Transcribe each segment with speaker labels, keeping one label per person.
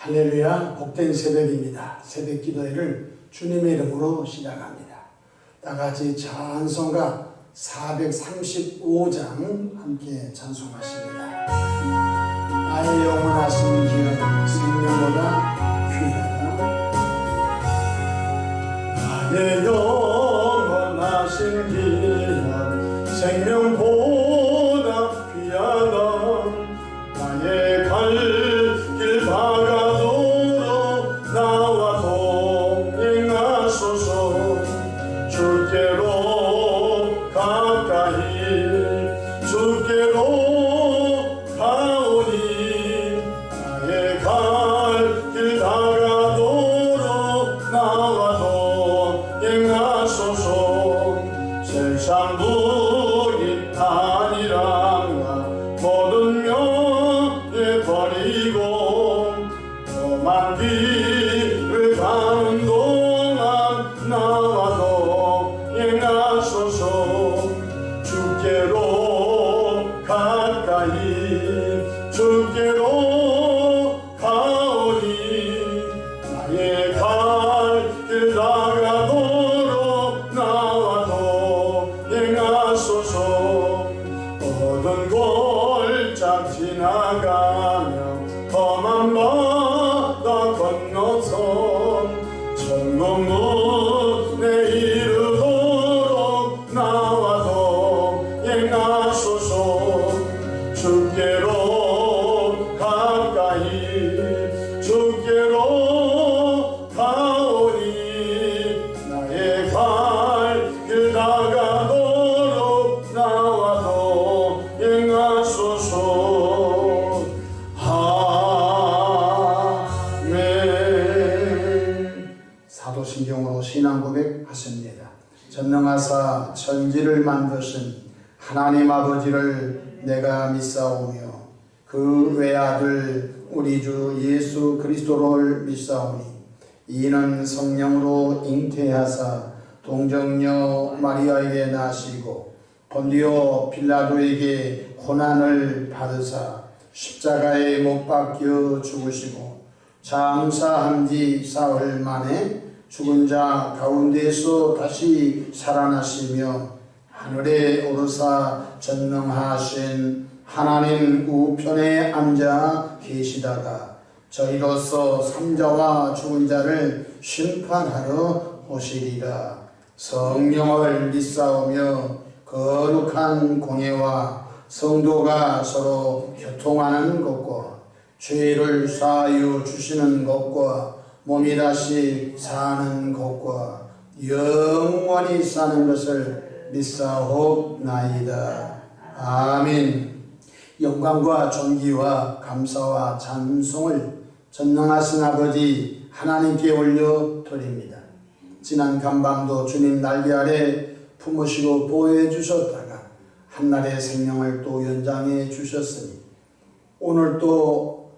Speaker 1: 할렐루야, 복된 새벽입니다. 새벽 기도회를 주님의 이름으로 시작합니다. 다같이 찬송가 435장 함께 찬송하십니다. 나의 영원하신 기름 생명보다 귀하다. 나의 영원하신 기름 생명보다 귀하다. 나의 갈 길 바가도록 나와 동행하소서. 주께로 가까이 주께로 가오니 나의 갈 길 바가도록 나와 동행하소서. 세상 부인 아니라 모든 명예 버리고 험한 길을 가는 동안 나와 동행하소서. 주께로 가까이 주께로 가오니 나의 갈 길 다가도록 나와 동행하소서. 모든 골짝 지나가며 험한 바다 건너서 천국 문에 이르도록 나와 동행하소서. 주께로 가까이 주께로 가오니 나의 갈 길 다가도록 나와 동행하소서. 아멘. 사도신경으로 신앙 고백하십니다. 전능하사 천지를 만드신 하나님 아버지를 내가 믿사오며 그 외아들 우리 주 예수 그리스도를 믿사오니 이는 성령으로 잉태하사 동정녀 마리아에게 나시고 본디오 빌라도에게 고난을 받으사 십자가에 못 박혀 죽으시고 장사한 지 사흘 만에 죽은 자 가운데서 다시 살아나시며 하늘에 오르사 전능하신 하나님 우편에 앉아 계시다가 저희로서 삼자와 죽은 자를 심판하러 오시리라. 성령을 믿사오며 거룩한 공예와 성도가 서로 교통하는 것과 죄를 사하여 주시는 것과 몸이 다시 사는 것과 영원히 사는 것을 믿사옵나이다. 아멘. 영광과 존귀와 감사와 찬송을 전능하신 아버지 하나님께 올려드립니다. 지난 간밤도 주님 날개 아래 품으시고 보호해 주셨다가 한날의 생명을 또 연장해 주셨으니 오늘 또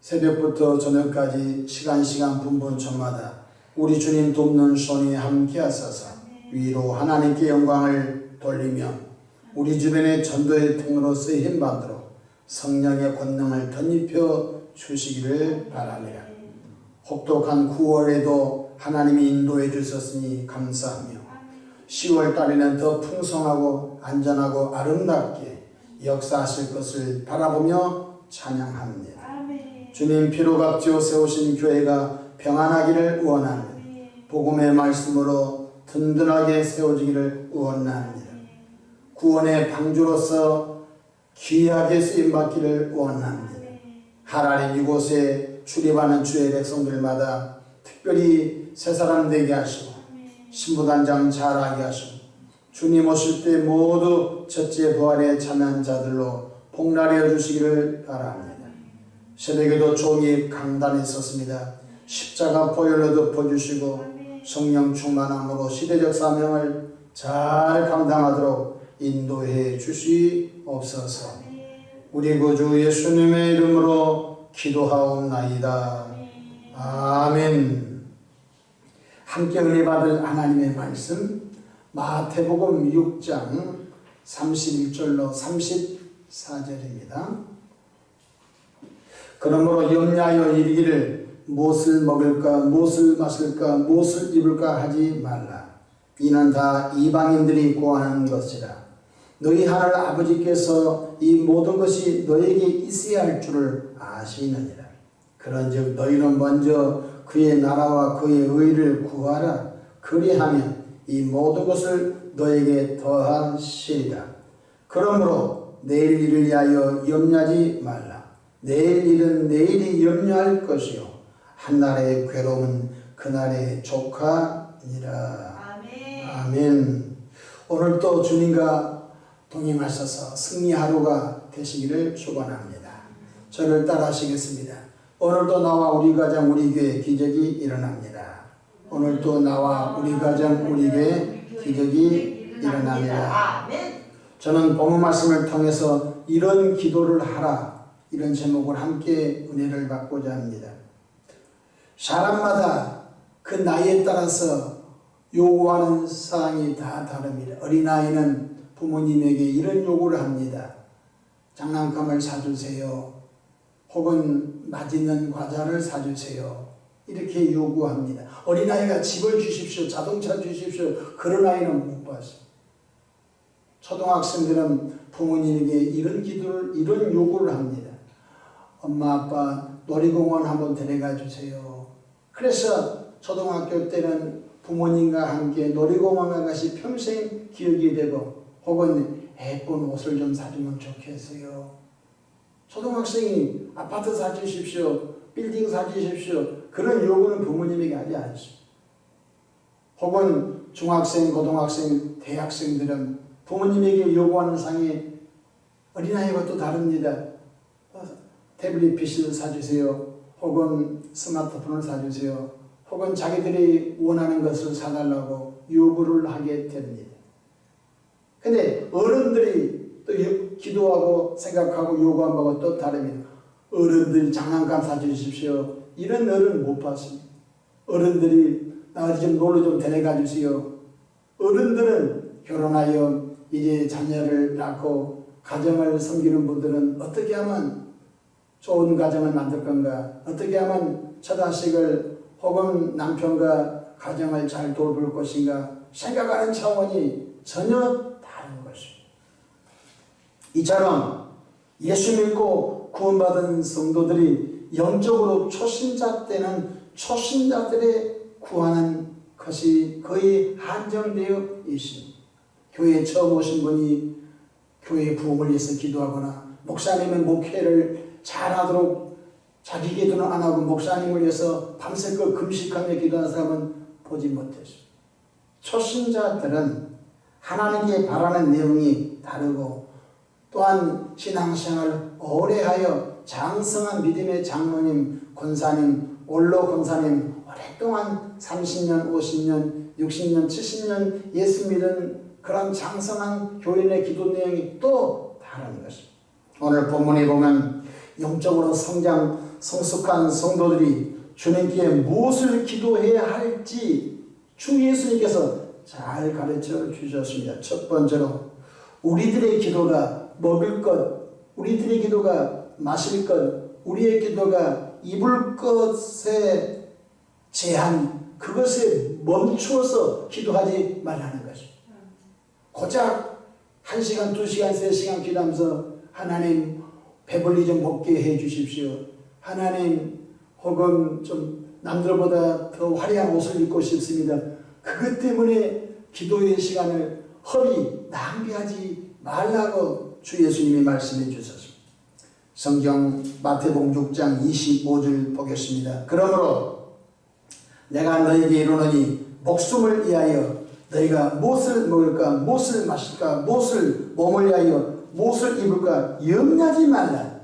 Speaker 1: 새벽부터 저녁까지 시간 분분초마다 우리 주님 돕는 손이 함께 하소서. 위로 하나님께 영광을 돌리며 우리 주변의 전도의 통로로 쓰임 받도록 성령의 권능을 덧입혀 주시기를 바랍니다. 혹독한 9월에도 하나님이 인도해 주셨으니 감사하며 10월 달에는 더 풍성하고 안전하고 아름답게 역사하실 것을 바라보며 찬양합니다. 주님 피로 값지어 세우신 교회가 평안하기를 원합니다. 복음의 말씀으로 든든하게 세워지기를 원합니다. 구원의 방주로서 귀하게 쓰임받기를 원합니다. 하나님 이곳에 출입하는 주의 백성들마다 특별히 새 사람 되게 하시고 신부단장 잘하게 하시고 주님 오실 때 모두 첫째 부활에 참여한 자들로 복날해 주시기를 바랍니다. 새벽에도 종이 강단에 섰습니다. 십자가 보혈로 덮어주시고 성령 충만함으로 시대적 사명을 잘 감당하도록 인도해 주시옵소서. 우리 구주 예수님의 이름으로 기도하옵나이다. 아멘. 함께 은혜 받을 하나님의 말씀 마태복음 6장 31절로 34절입니다. 그러므로 염려하여 이르기를 무엇을 먹을까, 무엇을 마실까, 무엇을 입을까 하지 말라. 이는 다 이방인들이 구하는 것이라. 너희 하늘 아버지께서 이 모든 것이 너에게 있어야 할 줄을 아시느니라. 그런즉 너희는 먼저 그의 나라와 그의 의를 구하라. 그리하면 이 모든 것을 너에게 더하시리라. 그러므로 내일 일을 위하여 염려하지 말라. 내일 일은 내일이 염려할 것이요 한날의 괴로움은 그날의 족하니라.
Speaker 2: 아멘.
Speaker 1: 아멘. 오늘도 주님과 동행하셔서 승리 하루가 되시기를 축원합니다. 저를 따라하시겠습니다. 오늘도 나와 우리 가정 우리 교회 기적이 일어납니다. 오늘도 나와 우리 가정 우리 교회 기적이 일어납니다.
Speaker 2: 아멘.
Speaker 1: 저는 본문 말씀을 통해서 이런 기도를 하라, 이런 제목을 함께 은혜를 받고자 합니다. 사람마다 그 나이에 따라서 요구하는 사항이 다 다릅니다. 어린아이는 부모님에게 이런 요구를 합니다. 장난감을 사주세요. 혹은 맛있는 과자를 사주세요. 이렇게 요구합니다. 어린아이가 집을 주십시오. 자동차 주십시오. 그런 아이는 못 봤어요. 초등학생들은 부모님에게 이런 기도를, 이런 요구를 합니다. 엄마, 아빠 놀이공원 한번 데려가 주세요. 그래서 초등학교 때는 부모님과 함께 놀이공원 가시 평생 기억이 되고, 혹은 예쁜 옷을 좀 사주면 좋겠어요. 초등학생이 아파트 사주십시오. 빌딩 사주십시오. 그런 요구는 부모님에게 하지 않습니다. 혹은 중학생, 고등학생, 대학생들은 부모님에게 요구하는 상이 어린아이와 또 다릅니다. 태블릿 PC를 사주세요. 혹은 스마트폰을 사주세요. 혹은 자기들이 원하는 것을 사달라고 요구를 하게 됩니다. 근데 어른들이 또 기도하고 생각하고 요구한 바가 또 다릅니다. 어른들이 장난감 사주십시오. 이런 어른 못 봤습니다. 어른들이 나 어디 좀 놀러 좀 데려가 주세요. 어른들은 결혼하여 이제 자녀를 낳고 가정을 섬기는 분들은 어떻게 하면 좋은 가정을 만들 건가? 어떻게 하면 처자식을 혹은 남편과 가정을 잘 돌볼 것인가? 생각하는 차원이 전혀 다른 것입니다. 이처럼 예수 믿고 구원받은 성도들이 영적으로 초신자 때는 초신자들의 구하는 것이 거의 한정되어 있습니다. 교회에 처음 오신 분이 교회 부흥을 위해서 기도하거나 목사님의 목회를 잘하도록 자기 기도는 안 하고 목사님을 위해서 밤새껏 금식하며 기도하는 사람은 보지 못했습니다. 초신자들은 하나님께 바라는 내용이 다르고 또한 신앙생활 오래하여 장성한 믿음의 장로님, 권사님, 원로 권사님 오랫동안 30년, 50년, 60년, 70년 예수 믿은 그런 장성한 교인의 기도 내용이 또 다른 것입니다. 오늘 본문에 보면 영적으로 성숙한 성도들이 주님께 무엇을 기도해야 할지 주 예수님께서 잘 가르쳐 주셨습니다. 첫 번째로 우리들의 기도가 먹을 것, 우리들의 기도가 마실 것, 우리의 기도가 입을 것에 제한, 그것에 멈추어서 기도하지 말라는 것입니다. 고작 1시간, 2시간, 3시간 기도하면서 하나님 배불리 좀 먹게 해 주십시오. 하나님 혹은 좀 남들보다 더 화려한 옷을 입고 싶습니다. 그것 때문에 기도의 시간을 허비 낭비하지 말라고 주 예수님이 말씀해 주셨습니다. 성경 마태복음 6장 25절 보겠습니다. 그러므로 내가 너에게 이르노니 목숨을 위하여 너희가 무엇을 먹을까, 무엇을 마실까, 무엇을 몸을 위하여 무엇을 입을까 염려하지 말라.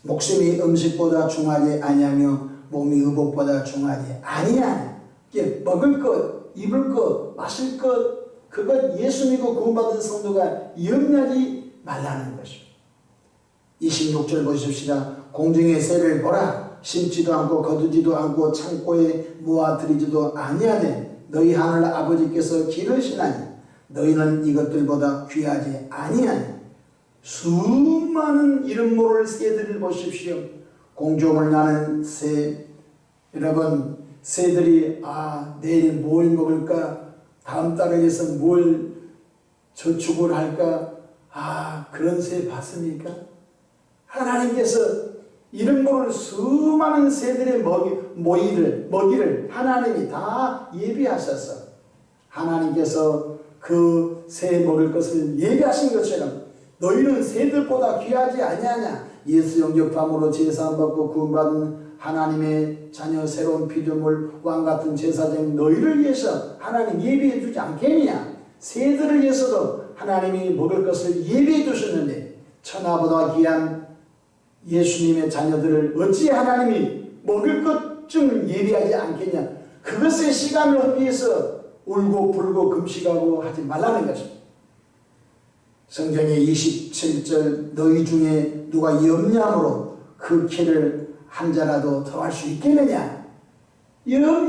Speaker 1: 목숨이 음식보다 중하지 아니하며 몸이 의복보다 중하지 아니하니. 먹을 것, 입을 것, 마실 것, 그것 예수 믿고 구원받은 성도가 염려하지 말라는 것입니다. 26절 보십시다. 공중의 새를 보라. 심지도 않고 거두지도 않고 창고에 모아들이지도 아니하되 너희 하늘 아버지께서 기르시나니 너희는 이것들보다 귀하지 아니하니. 수많은 이름 모를 새들을 보십시오. 공중을 나는 새, 여러분, 새들이 내일 뭘 먹을까, 다음 달을 위해서 뭘 저축을 할까, 그런 새 봤습니까? 하나님께서 이런 모를 수많은 새들의 먹이를 하나님이 다 예비하셔서 하나님께서 그 새 먹을 것을 예비하신 것처럼 너희는 새들보다 귀하지 아니하냐. 예수 영접함으로 제사함받고 구원받은 하나님의 자녀 새로운 피조물 왕같은 제사장 너희를 위해서 하나님 예비해 두지 않겠느냐. 새들을 위해서도 하나님이 먹을 것을 예비해 두셨는데 천하보다 귀한 예수님의 자녀들을 어찌 하나님이 먹을 것 좀 예비하지 않겠냐. 그것에 시간을 허비해서 울고 불고 금식하고 하지 말라는 것입니다. 성경의 27절 너희 중에 누가 염려함으로 그 키를 한 자라도 더할 수 있겠느냐. 이런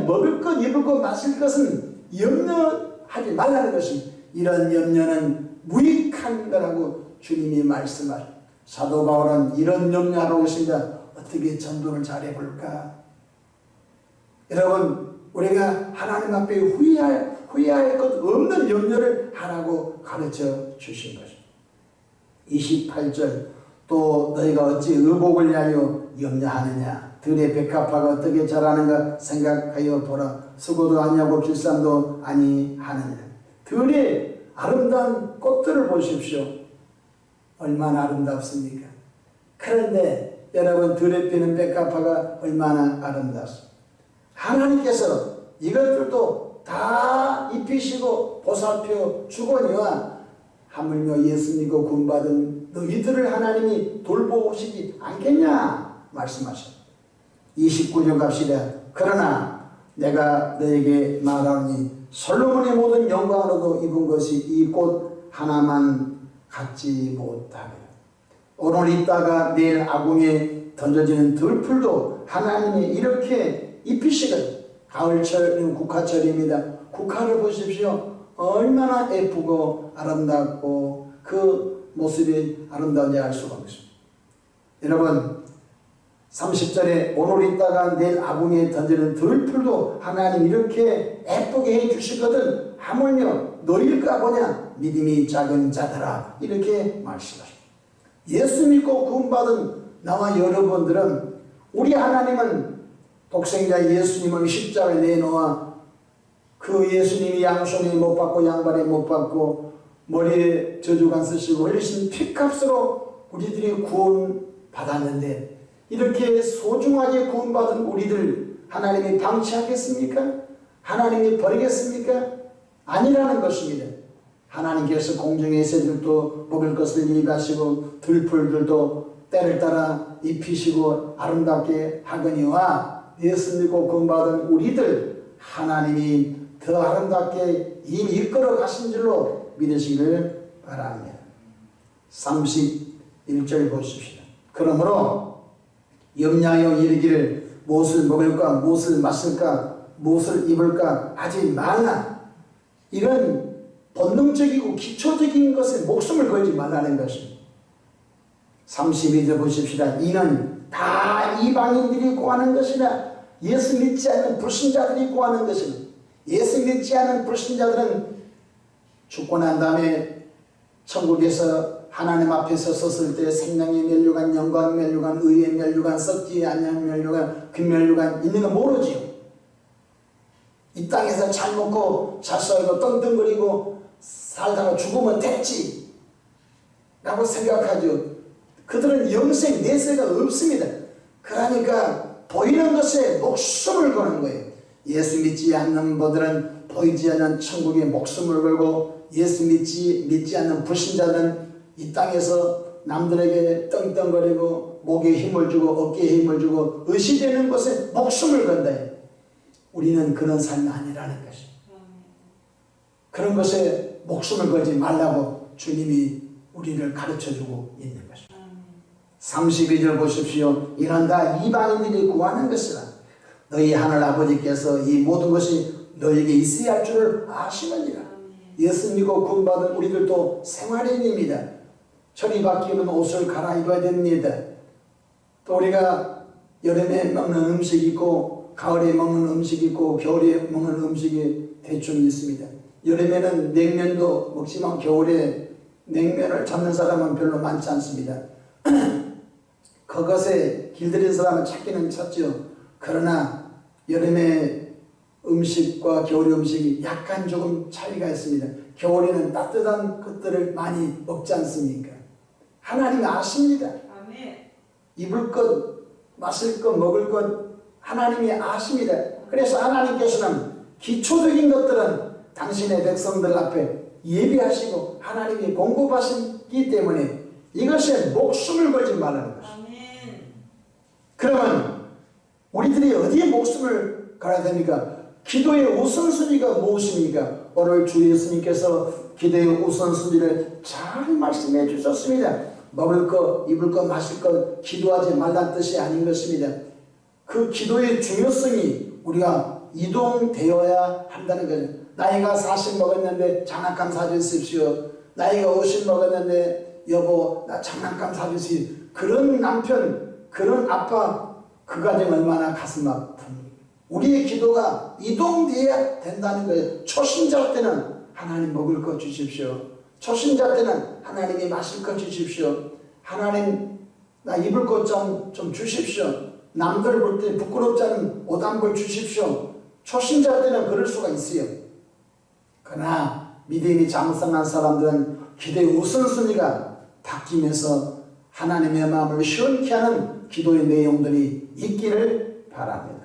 Speaker 1: 먹을 것 입을 것 마실 것은 염려하지 말라는 것입니다. 이런 염려는 무익한 거라고 주님이 말씀하십니다. 사도 바울은 이런 염려하라고 했습니다. 어떻게 전도를 잘해볼까. 여러분, 우리가 하나님 앞에 후회할 것 없는 염려를 하라고 가르쳐 주신 것입니다. 28절 또 너희가 어찌 의복을 위하여 염려하느냐. 들의 백합화가 어떻게 자라는가 생각하여 보라. 수고도 아니하고 길쌈도 아니하느냐. 들의 아름다운 꽃들을 보십시오. 얼마나 아름답습니까? 그런데 여러분, 들에 피는 백합화가 얼마나 아름답습니까? 하나님께서 이것들도 다 입히시고 보살펴 주거니와 하물며 예수 믿고 구원받은 너희들을 하나님이 돌보시지 않겠냐 말씀하셨습니다. 29절 갑시다. 그러나 내가 너에게 말하노니 솔로몬의 모든 영광으로도 입은 것이 이 꽃 하나만 갖지 못하며 오늘 있다가 내일 아궁에 던져지는 들풀도 하나님이 이렇게 입히시거든. 가을철은 국화철입니다. 국화를 보십시오. 얼마나 예쁘고 아름답고 그 모습이 아름다운지 알 수가 없습니다. 여러분, 30절에 오늘 있다가 내일 아궁에 던지는 들풀도 하나님 이렇게 예쁘게 해주시거든. 하물며 너희일까 보냐 믿음이 작은 자들아. 이렇게 말씀하십니다. 예수 믿고 구원받은 나와 여러분들은 우리 하나님은 독생자 예수님을 십자가에 내놓아 그 예수님이 양손에 못 받고 양발에 못 받고 머리에 저주관 쓰시고 흘리신 피값으로 우리들이 구원받았는데 이렇게 소중하게 구원받은 우리들 하나님이 방치하겠습니까? 하나님이 버리겠습니까? 아니라는 것입니다. 하나님께서 공중의 새들도 먹을 것을 예비하시고 들풀들도 때를 따라 입히시고 아름답게 하거니와 예수 믿고 구원받은 우리들 하나님이 더 아름답게 이미 이끌어 가신 줄로 믿으시기를 바랍니다. 31절 보십시다. 그러므로 염려하여 이르기를 무엇을 먹을까 무엇을 마실까 무엇을 입을까 하지 말라. 이런 본능적이고 기초적인 것에 목숨을 걸지 말라는 것입니다. 32절 보십시다. 이는 다 이방인들이 구하는 것이라. 예수 믿지 않는 불신자들이 구하는 것입니다. 예수 믿지 않는 불신자들은 죽고 난 다음에 천국에서 하나님 앞에서 섰을 때 생명의 면류관, 영광 면류관, 의의 면류관, 썩지 아니한 면류관, 그 면류관 있는 거 모르지요. 이 땅에서 잘 먹고 잘 살고 떵떵거리고 살다가 죽으면 됐지 라고 생각하죠. 그들은 영생 내세가 없습니다. 그러니까 보이는 것에 목숨을 거는 거예요. 예수 믿지 않는 분들은 보이지 않는 천국에 목숨을 걸고 예수 믿지 않는 불신자들은 이 땅에서 남들에게 떵떵거리고 목에 힘을 주고 어깨에 힘을 주고 의시되는 것에 목숨을 건다. 우리는 그런 삶이 아니라는 것입니다. 그런 것에 목숨을 걸지 말라고 주님이 우리를 가르쳐주고 있는 것입니다. 32절 보십시오. 이런 다 이방인들이 구하는 것이라. 너희 하늘 아버지께서 이 모든 것이 너에게 있어야 할 줄을 아시느니라. 예수 믿고 구원받은 우리들도 생활인입니다. 철이 바뀌면 옷을 갈아입어야 됩니다. 또 우리가 여름에 먹는 음식이 있고 가을에 먹는 음식이 있고 겨울에 먹는 음식이 대충 있습니다. 여름에는 냉면도 먹지만 겨울에 냉면을 찾는 사람은 별로 많지 않습니다. 그것에 길들인 사람은 찾기는 찾죠. 그러나 여름의 음식과 겨울의 음식이 약간 조금 차이가 있습니다. 겨울에는 따뜻한 것들을 많이 먹지 않습니까? 하나님이 아십니다.
Speaker 2: 아멘.
Speaker 1: 입을 것, 마실 것, 먹을 것 하나님이 아십니다. 그래서 하나님께서는 기초적인 것들은 당신의 백성들 앞에 예비하시고 하나님이 공급하시기 때문에 이것에 목숨을 걸지 말라는 것입니다.
Speaker 2: 아멘.
Speaker 1: 그러면 우리들이 어디에 목숨을 걸어야 됩니까? 기도의 우선순위가 무엇입니까? 오늘 주 예수님께서 기도의 우선순위를 잘 말씀해 주셨습니다. 먹을 것, 입을 것, 마실 것 기도하지 말란 뜻이 아닌 것입니다. 그 기도의 중요성이 우리가 이동되어야 한다는 거죠. 나이가 40 먹었는데 장난감 사주십시오. 나이가 50 먹었는데 여보 나 장난감 사주십시오. 그런 남편, 그런 아빠 그 가정 얼마나 가슴 아픕니까? 우리의 기도가 이동되어야 된다는 거예요. 초신자 때는 하나님 먹을 것 주십시오. 초신자 때는 하나님이 마실 것 주십시오. 하나님 나 입을 것 좀 주십시오. 남들 볼 때 부끄럽지 않은 옷 한 벌 주십시오. 초신자 때는 그럴 수가 있어요. 그러나 믿음이 장성한 사람들은 기도의 우선순위가 바뀌면서 하나님의 마음을 시원케 하는 기도의 내용들이 있기를 바랍니다.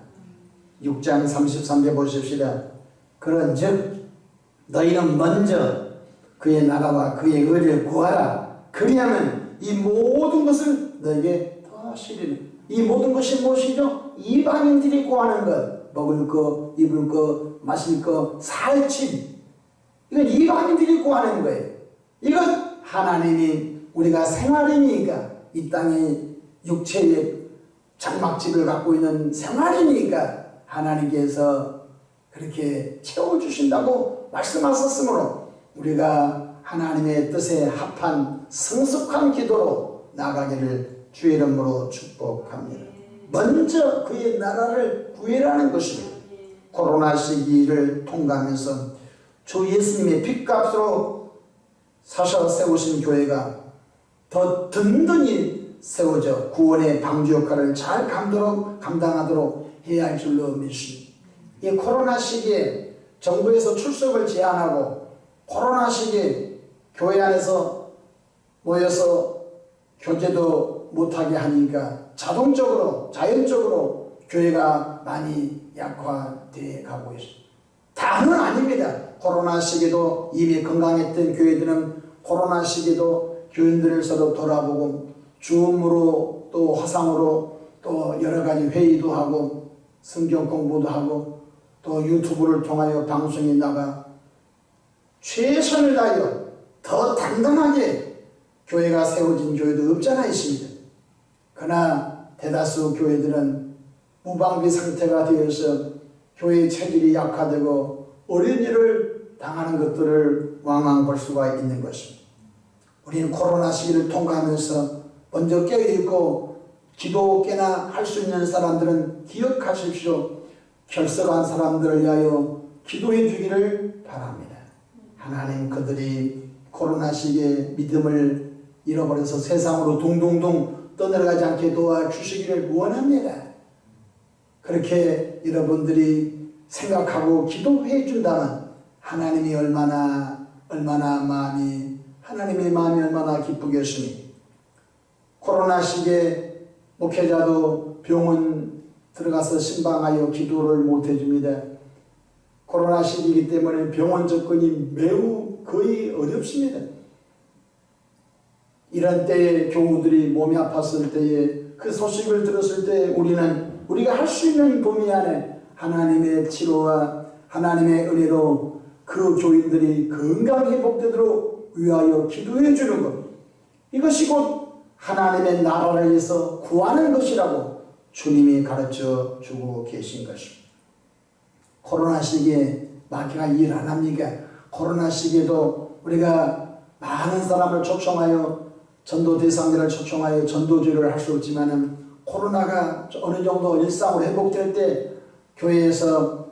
Speaker 1: 6장 33절 보십시다. 그런즉 너희는 먼저 그의 나라와 그의 의를 구하라. 그리하면 이 모든 것을 너에게 더하시리라. 이 모든 것이 무엇이죠? 이방인들이 구하는 것, 먹을 것, 입을 것, 마실 것, 살 집. 이건 이방인들이 구하는 거예요. 이건 하나님이 우리가 생활이니까 이 땅에 육체의 장막집을 갖고 있는 생활이니까 하나님께서 그렇게 채워주신다고 말씀하셨으므로 우리가 하나님의 뜻에 합한 성숙한 기도로 나가기를 주의 이름으로 축복합니다. 먼저 그의 나라를 구해라는 것입니다. 코로나 시기를 통과하면서 주 예수님의 핏값으로 사셔 세우신 교회가 더 든든히 세워져 구원의 방주 역할을 잘 감당하도록 해야 할 줄로 믿습니다. 이 코로나 시기에 정부에서 출석을 제한하고 코로나 시기에 교회 안에서 모여서 교제도 못하게 하니까 자동적으로 자연적으로 교회가 많이 약화되어 가고 있습니다. 다는 아닙니다. 코로나 시기에도 이미 건강했던 교회들은 코로나 시기에도 교인들을 서로 돌아보고 줌으로 또 화상으로 또 여러 가지 회의도 하고 성경 공부도 하고 또 유튜브를 통하여 방송에 나가 최선을 다하여 더 단단하게 교회가 세워진 교회도 없잖아 있습니다. 그러나 대다수 교회들은 무방비 상태가 되어서 교회의 체질이 약화되고 어려운 일을 당하는 것들을 왕왕 볼 수가 있는 것입니다. 우리는 코로나 시기를 통과하면서 먼저 깨어있고 기도 깨나 할 수 있는 사람들은 기억하십시오. 결석한 사람들을 위하여 기도해 주기를 바랍니다. 하나님 그들이 코로나 시기에 믿음을 잃어버려서 세상으로 둥둥둥 떠내려가지 않게 도와주시기를 원합니다. 그렇게 여러분들이 생각하고 기도해 준다면 하나님이 하나님의 마음이 얼마나 기쁘겠습니까? 코로나 시기에 목회자도 병원 들어가서 신방하여 기도를 못 해줍니다. 코로나 시기이기 때문에 병원 접근이 매우 거의 어렵습니다. 이런 때에 교우들이 몸이 아팠을 때에 그 소식을 들었을 때 우리가 할 수 있는 범위 안에 하나님의 치료와 하나님의 은혜로 그 교인들이 건강 회복되도록 위하여 기도해 주는 것, 이것이 곧 하나님의 나라를 위해서 구하는 것이라고 주님이 가르쳐 주고 계신 것입니다. 코로나 시기에 마귀가 일 안 합니까? 코로나 시기에도 우리가 많은 사람을 초청하여 전도 대상자를 초청하여 전도주를 할 수 없지만은 코로나가 어느 정도 일상으로 회복될 때 교회에서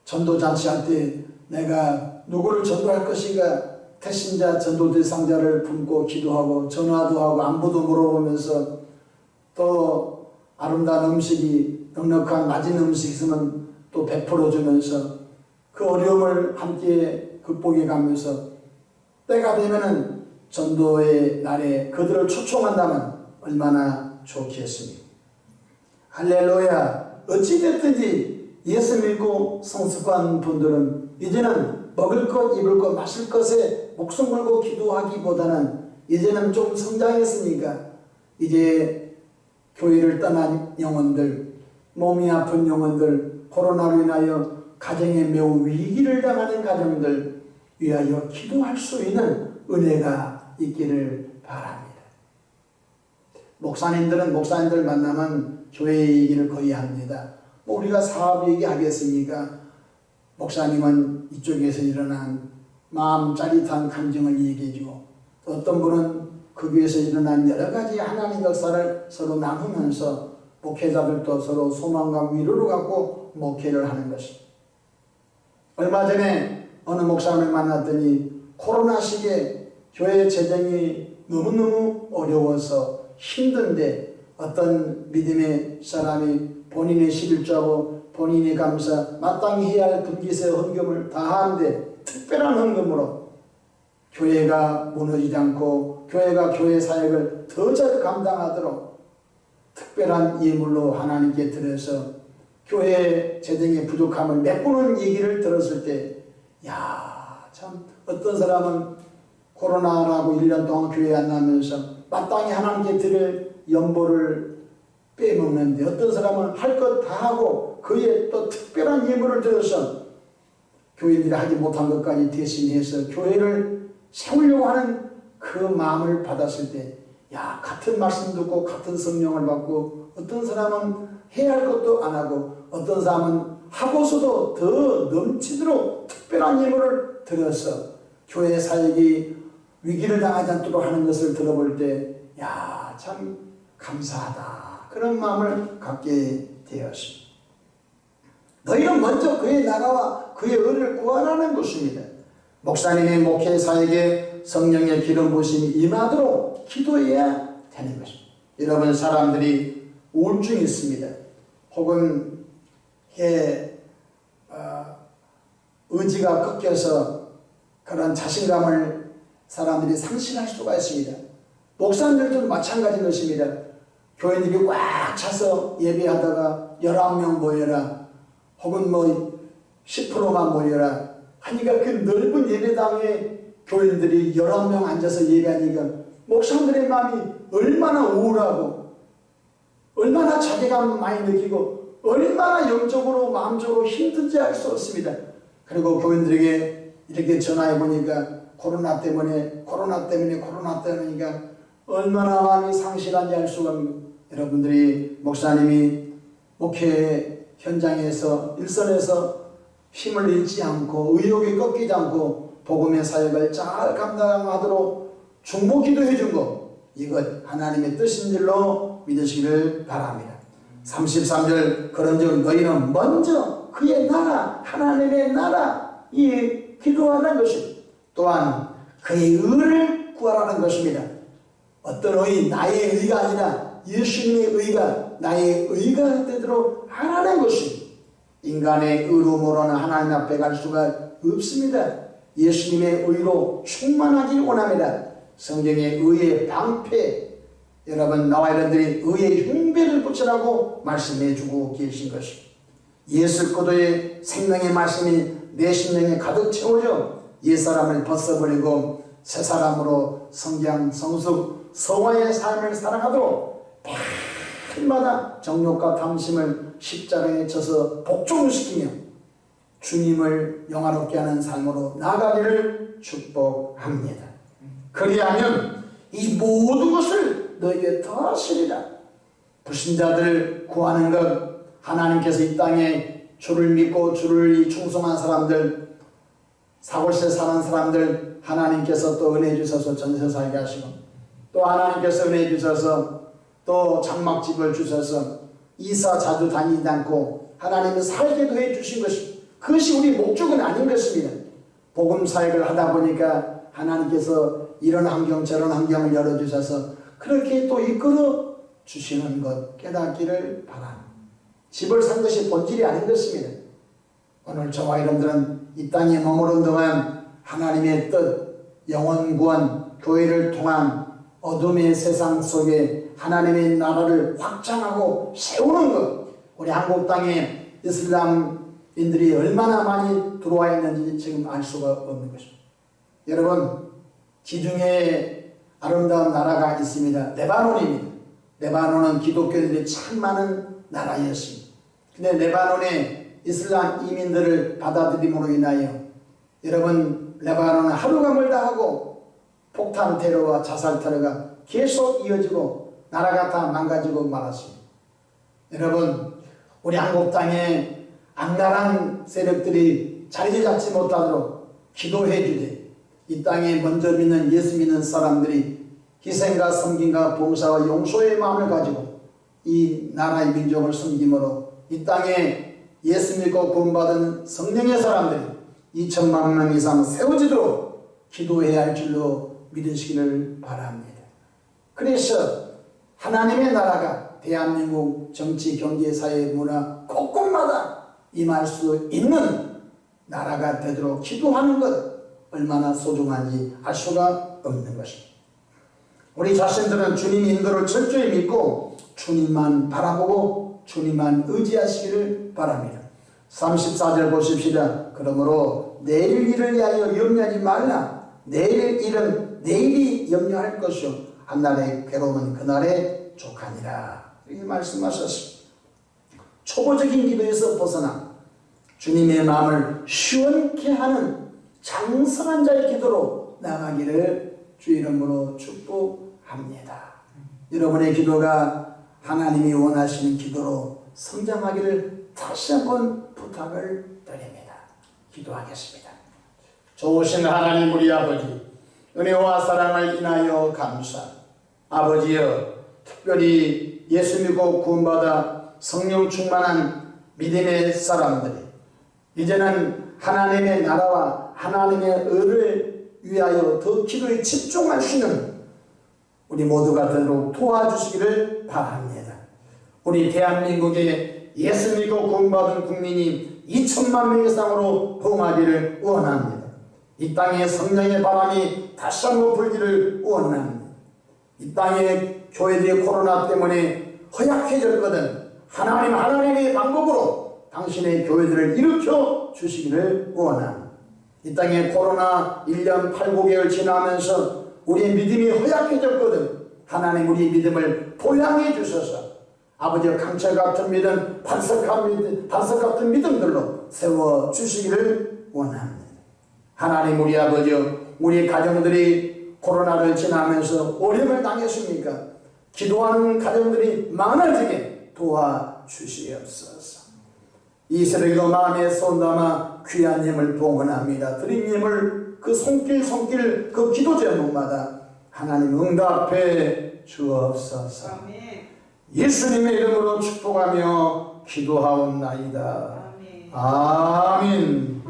Speaker 1: 전도잔치 할 때 내가 누구를 전도할 것인가 태신자 전도 대상자를 품고 기도하고 전화도 하고 안부도 물어보면서 또 아름다운 음식이 넉넉한 맛있는 음식 있으면 또 베풀어 주면서 그 어려움을 함께 극복해 가면서 때가 되면은 전도의 날에 그들을 초청한다면 얼마나 좋겠습니까? 할렐루야. 어찌됐든지 예수 믿고 성숙한 분들은 이제는 먹을 것, 입을 것, 마실 것에 목숨 걸고 기도하기보다는 이제는 좀 성장했으니까 이제 교회를 떠난 영혼들, 몸이 아픈 영혼들, 코로나로 인하여 가정에 매우 위기를 당하는 가정들 위하여 기도할 수 있는 은혜가 있기를 바랍니다. 목사님들 만나면 교회 얘기를 거의 합니다. 우리가 사업 얘기하겠습니까? 목사님은 이쪽에서 일어난 마음 짜릿한 감정을 얘기해주고 어떤 분은 거기에서 일어난 여러 가지 하나님 역사를 서로 나누면서 목회자들도 서로 소망과 위로를 갖고 목회를 하는 것입니다. 얼마 전에 어느 목사님을 만났더니 코로나 시기에 교회 재정이 너무너무 어려워서 힘든데 어떤 믿음의 사람이 본인의 11조하고 본인의 감사 마땅히 해야 할 분기세 헌금을 다 하는데 특별한 헌금으로 교회가 무너지지 않고 교회가 교회 사역을 더 잘 감당하도록 특별한 예물로 하나님께 드려서 교회 재정의 부족함을 메꾸는 얘기를 들었을 때 야, 참 어떤 사람은 코로나라고 1년 동안 교회 안 나면서 마땅히 하나님께 드릴 연보를 빼먹는데 어떤 사람은 할 것 다 하고 그에 또 특별한 예물을 드려서 교인들이 하지 못한 것까지 대신해서 교회를 세우려고 하는 그 마음을 받았을 때 야, 같은 말씀 듣고 같은 성령을 받고 어떤 사람은 해야 할 것도 안 하고 어떤 사람은 하고서도 더 넘치도록 특별한 예물을 드려서 교회 사역이 위기를 당하지 않도록 하는 것을 들어볼 때 야, 참 감사하다 그런 마음을 갖게 되었습니다. 너희는 먼저 그의 나라와 그의 의를 구하라는 것입니다. 목사님의 목회 사역에 성령의 기름 부으심이 임하도록 기도해야 되는 것입니다. 여러분 사람들이 우울증이 있습니다. 혹은 의지가 꺾여서 그런 자신감을 사람들이 상실할 수가 있습니다. 목사님들도 마찬가지 것입니다. 교인들이 꽉 차서 예배하다가 11명 모여라 혹은 10%만 모여라 하니까 그 넓은 예배당에 교인들이 11명 앉아서 예배하니까 목사님들의 마음이 얼마나 우울하고 얼마나 자괴감 많이 느끼고 얼마나 영적으로 마음적으로 힘든지 알 수 없습니다. 그리고 교인들에게 이렇게 전화해 보니까 코로나 때문이니까 얼마나 마음이 상실한지 알 수가 없는 여러분들이 목사님이 목회 현장에서 일선에서 힘을 잃지 않고 의욕이 꺾이지 않고 복음의 사역을 잘 감당하도록 중보 기도해 준 것 이것 하나님의 뜻인 줄로 믿으시기를 바랍니다. 33절 그런즉 너희는 먼저 그의 나라 하나님의 나라 이 기도하는 것입니다. 또한 그의 의를 구하라는 것입니다. 어떤 의 나의 의가 아니라 예수님의 의가 나의 의가 되도록 하라는 것입니다. 인간의 의로모로는 하나님 앞에 갈 수가 없습니다. 예수님의 의로 충만하길 원합니다. 성경의 의의 방패 여러분 나와 여러분들이 의의 흉배를 붙이라고 말씀해 주고 계신 것입니다. 예수 그리스도의 생명의 말씀이 내 심령에 가득 채워져 옛사람을 벗어버리고 새사람으로 성장 성숙 성화의 삶을 살아가도록 밤마다 정욕과 탐심을 십자가에 쳐서 복종시키며 주님을 영화롭게 하는 삶으로 나아가기를 축복합니다. 그리하면 이 모든 것을 너희에게 더하시리라. 불신자들 구하는 것 하나님께서 이 땅에 주를 믿고 주를 충성한 사람들 사골세 사는 사람들 하나님께서 또 은혜 주셔서 전세 살게 하시고 또 하나님께서 은혜 주셔서 또 장막집을 주셔서 이사 자주 다니지 않고 하나님이 살게도 해주신 그것이 우리 목적은 아닌 것입니다. 복음 사역을 하다 보니까 하나님께서 이런 환경 저런 환경을 열어주셔서 그렇게 또 이끌어 주시는 것 깨닫기를 바랍니다. 집을 산 것이 본질이 아닌 것입니다. 오늘 저와 여러분들은 이 땅에 머무른 동안 하나님의 뜻, 영혼 구원, 교회를 통한 어둠의 세상 속에 하나님의 나라를 확장하고 세우는 것, 우리 한국 땅에 이슬람인들이 얼마나 많이 들어와 있는지 지금 알 수가 없는 것입니다. 여러분, 지중해에 아름다운 나라가 있습니다. 레바논입니다. 레바논은 기독교인들이 참 많은 나라였습니다. 근데 레바논에 이슬람 이민들을 받아들임으로 인하여 여러분, 레바논은 하루가 멀다 하고 폭탄 테러와 자살 테러가 계속 이어지고 나라가 다 망가지고 말았습니다. 여러분, 우리 한국 땅에 악랄한 세력들이 자리 잡지 못하도록 기도해 주되 이 땅에 먼저 믿는 예수 믿는 사람들이 희생과 섬김과 봉사와 용서의 마음을 가지고 이 나라의 민족을 섬김으로 이 땅에 예수 믿고 구원받은 성령의 사람들이 2천만 명 이상 세워지도록 기도해야 할 줄로 믿으시기를 바랍니다. 그래서 하나님의 나라가 대한민국 정치, 경제, 사회, 문화 곳곳마다 임할 수 있는 나라가 되도록 기도하는 것 얼마나 소중한지 알 수가 없는 것입니다. 우리 자신들은 주님 인도를 철저히 믿고 주님만 바라보고 주님만 의지하시기를 바랍니다. 34절 보십시다. 그러므로 내일 일을 위하여 염려하지 말라. 내일 일은 내일이 염려할 것이요 한날의 괴로움은 그날에 족하니라. 이렇게 말씀하셨습니다. 초보적인 기도에서 벗어나 주님의 마음을 시원케 하는 장성한 자의 기도로 나가기를 주 이름으로 축복합니다. 여러분의 기도가 하나님이 원하시는 기도로 성장하기를 다시 한번 부탁을 드립니다. 기도하겠습니다. 좋으신 하나님 우리 아버지, 은혜와 사랑을 인하여 감사. 아버지여, 특별히 예수 믿고 구원받아 성령 충만한 믿음의 사람들이 이제는 하나님의 나라와 하나님의 의를 위하여 더 기도에 집중할 수 있는 우리 모두가 되도록 도와주시기를 바랍니다. 우리 대한민국에 예수 믿고 구원받은 국민이 2천만 명 이상으로 봉하기를 원합니다. 이 땅에 성령의 바람이 다시 한번 불기를 원합니다. 이 땅에 교회들이 코로나 때문에 허약해졌거든. 하나님의 방법으로 당신의 교회들을 일으켜 주시기를 원합니다. 이 땅에 코로나 1년 8, 9개월 지나면서 우리의 믿음이 허약해졌거든. 하나님 우리 믿음을 보양해 주셔서 아버지 강철 같은 믿음, 반석 같은 믿음들로 세워 주시기를 원합니다. 하나님 우리 아버지, 우리 가정들이 코로나를 지나면서 어려움을 당했습니까? 기도하는 가정들이 많아지게 도와주시옵소서. 이 새벽에도 마음에 손담아 귀한 예물 봉헌합니다. 드린 예물 그 손길 그 기도 제목마다 하나님 응답해 주옵소서. 예수님의 이름으로 축복하며 기도하옵나이다. 아멘.